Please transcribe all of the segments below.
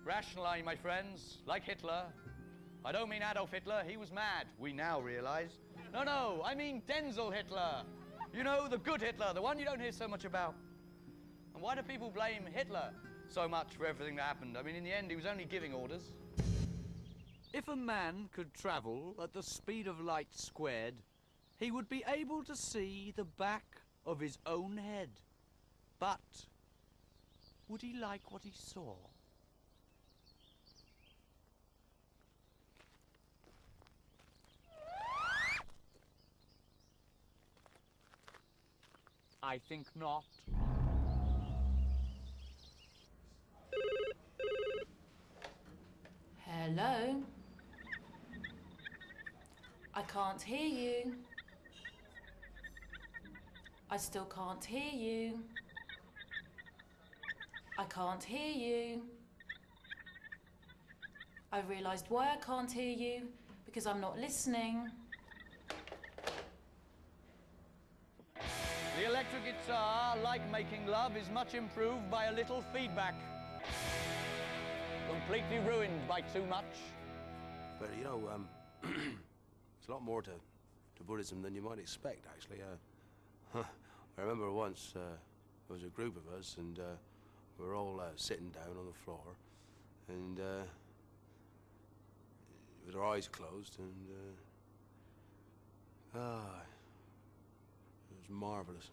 Rationally, my friends, like Hitler. I don't mean Adolf Hitler, he was mad, we now realise. No, I mean Denzel Hitler. You know, the good Hitler, the one you don't hear so much about. And why do people blame Hitler so much for everything that happened? I mean, in the end, he was only giving orders. If a man could travel at the speed of light squared, he would be able to see the back of his own head. But would he like what he saw? I think not. Hello? I can't hear you. I still can't hear you. I can't hear you. I realised why I can't hear you, because I'm not listening. The electric guitar, like making love, is much improved by a little feedback. Completely ruined by too much. But, you know, there's a lot more to Buddhism than you might expect, actually. I remember once there was a group of us, and we were all sitting down on the floor, and with our eyes closed, and it was marvelous.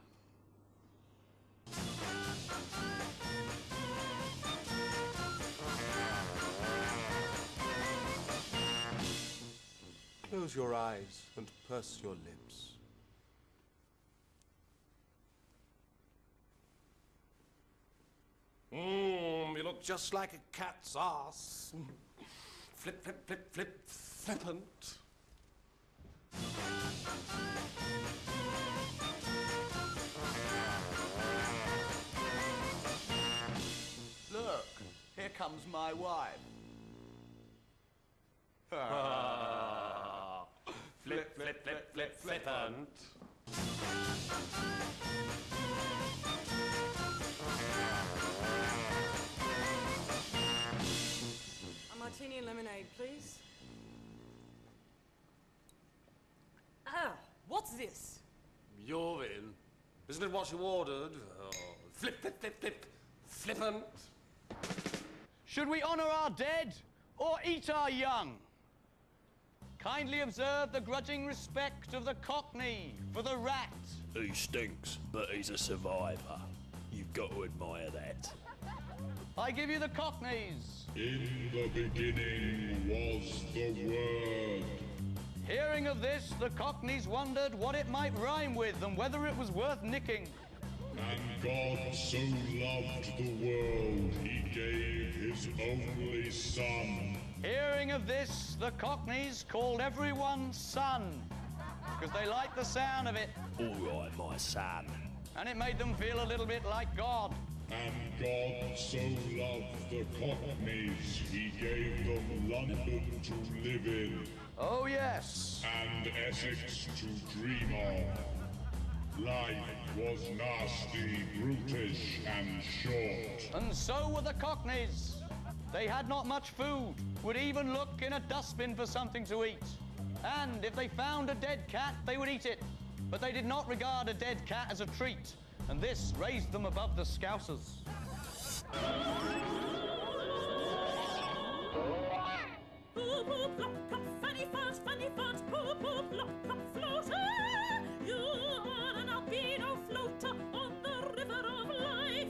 Close your eyes and purse your lips. You look just like a cat's ass. Flip, flip, flip, flip, flippant. Look, here comes my wife. Flip, flip, flip, flip, flippant. A martini and lemonade, please. What's this? You're in. Isn't it what you ordered? Oh, flip, flip, flip, flip, flippant. Should we honour our dead or eat our young? Kindly observe the grudging respect of the Cockney for the rat. He stinks, but he's a survivor. You've got to admire that. I give you the Cockneys. In the beginning was the Word. Hearing of this, the Cockneys wondered what it might rhyme with and whether it was worth nicking. And God so loved the world, he gave his only Son. Hearing of this, the Cockneys called everyone son, because they liked the sound of it. All right, my son. And it made them feel a little bit like God. And God so loved the Cockneys, he gave them London to live in. Oh, yes. And Essex to dream of. Life was nasty, brutish, and short. And so were the Cockneys. They had not much food, would even look in a dustbin for something to eat. And if they found a dead cat, they would eat it. But they did not regard a dead cat as a treat, and this raised them above the Scousers. Poop, poop, lock up, fanny farts, poop, poop, lock up, floater. You are an albino floater on the river of life.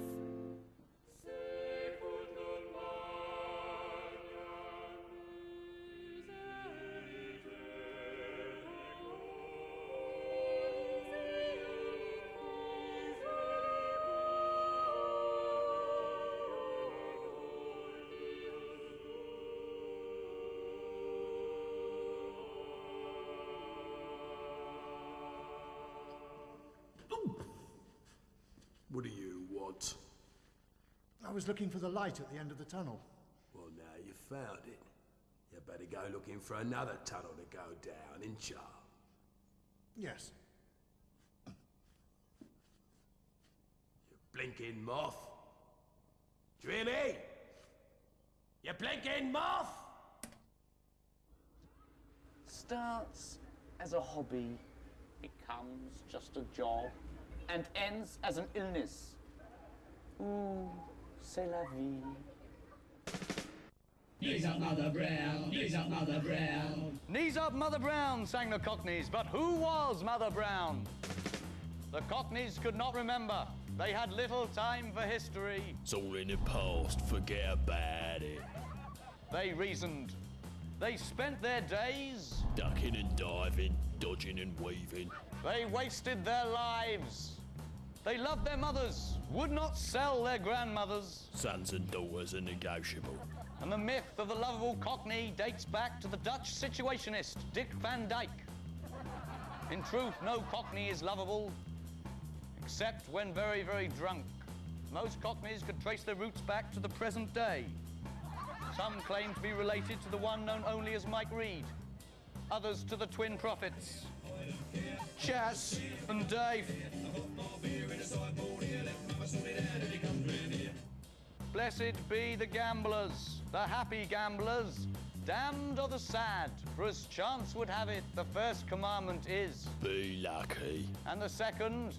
What do you want? I was looking for the light at the end of the tunnel. Well, now you found it. You better go looking for another tunnel to go down, ain't ya? Yes. You blinking moth. Do you hear me? You You blinking moth! Starts as a hobby, becomes just a job, and ends as an illness. Ooh, c'est la vie. Knees up, Mother Brown, knees up, Mother Brown. Knees up, Mother Brown, sang the Cockneys, but who was Mother Brown? The Cockneys could not remember. They had little time for history. It's all in the past, forget about it. They reasoned. They spent their days Ducking and diving, dodging and weaving. They wasted their lives. They loved their mothers, would not sell their grandmothers. Sons and daughters are negotiable. And the myth of the lovable Cockney dates back to the Dutch situationist, Dick Van Dyke. In truth, no Cockney is lovable, except when very, very drunk. Most Cockneys could trace their roots back to the present day. Some claim to be related to the one known only as Mike Reed. Others to the twin prophets, Chas and Dave. Blessed be the gamblers, the happy gamblers. Damned are the sad, for as chance would have it, the first commandment is... Be lucky. And the second...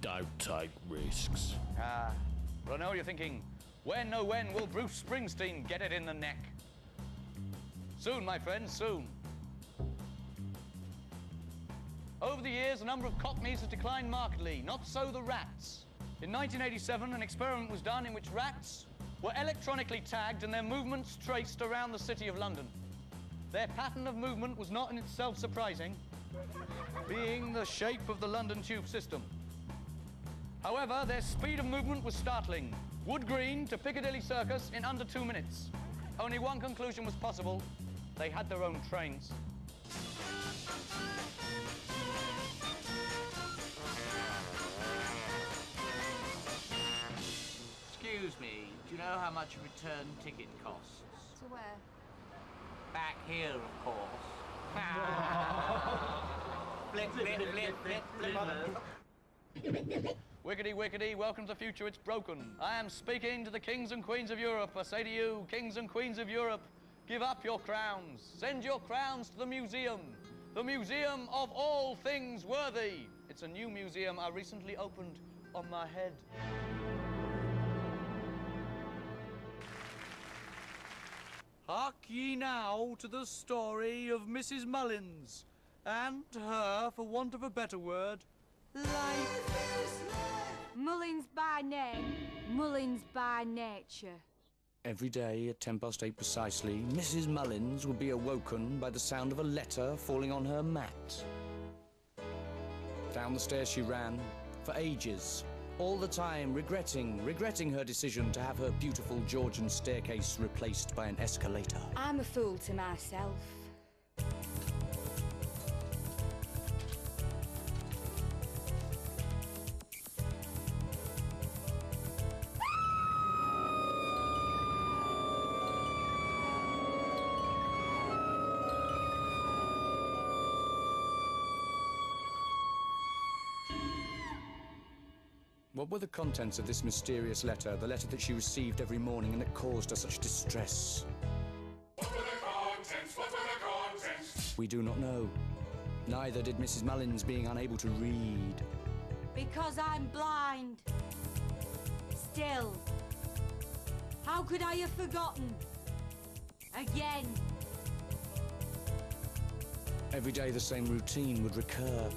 Don't take risks. Ah, but I know you're thinking, when, oh when, will Bruce Springsteen get it in the neck? Soon, my friends, soon. Over the years, the number of Cockneys has declined markedly, not so the rats. In 1987, an experiment was done in which rats were electronically tagged and their movements traced around the City of London. Their pattern of movement was not in itself surprising, being the shape of the London tube system. However, their speed of movement was startling. Wood Green to Piccadilly Circus in under 2 minutes. Only one conclusion was possible. They had their own trains. Excuse me, do you know how much a return ticket costs? To where? Back here, of course. Flip, flip, flip, flip, flip. Wickety, wickety, welcome to the future, it's broken. I am speaking to the kings and queens of Europe. I say to you, kings and queens of Europe, give up your crowns. Send your crowns to the museum of all things worthy. It's a new museum I recently opened on my head. Hark ye now to the story of Mrs. Mullins, and her, for want of a better word, life. Mullins by name, Mullins by nature. Every day at 8:10 precisely, Mrs. Mullins would be awoken by the sound of a letter falling on her mat. Down the stairs she ran, for ages, all the time regretting her decision to have her beautiful Georgian staircase replaced by an escalator. I'm a fool to myself. What were the contents of this mysterious letter, the letter that she received every morning and that caused her such distress? What were the contents? What were the contents? We do not know. Neither did Mrs. Mullins, being unable to read. Because I'm blind. Still. How could I have forgotten? Again. Every day the same routine would recur.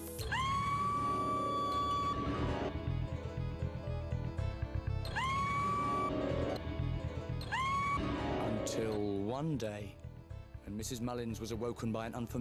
Until one day, when Mrs. Mullins was awoken by an unfamiliar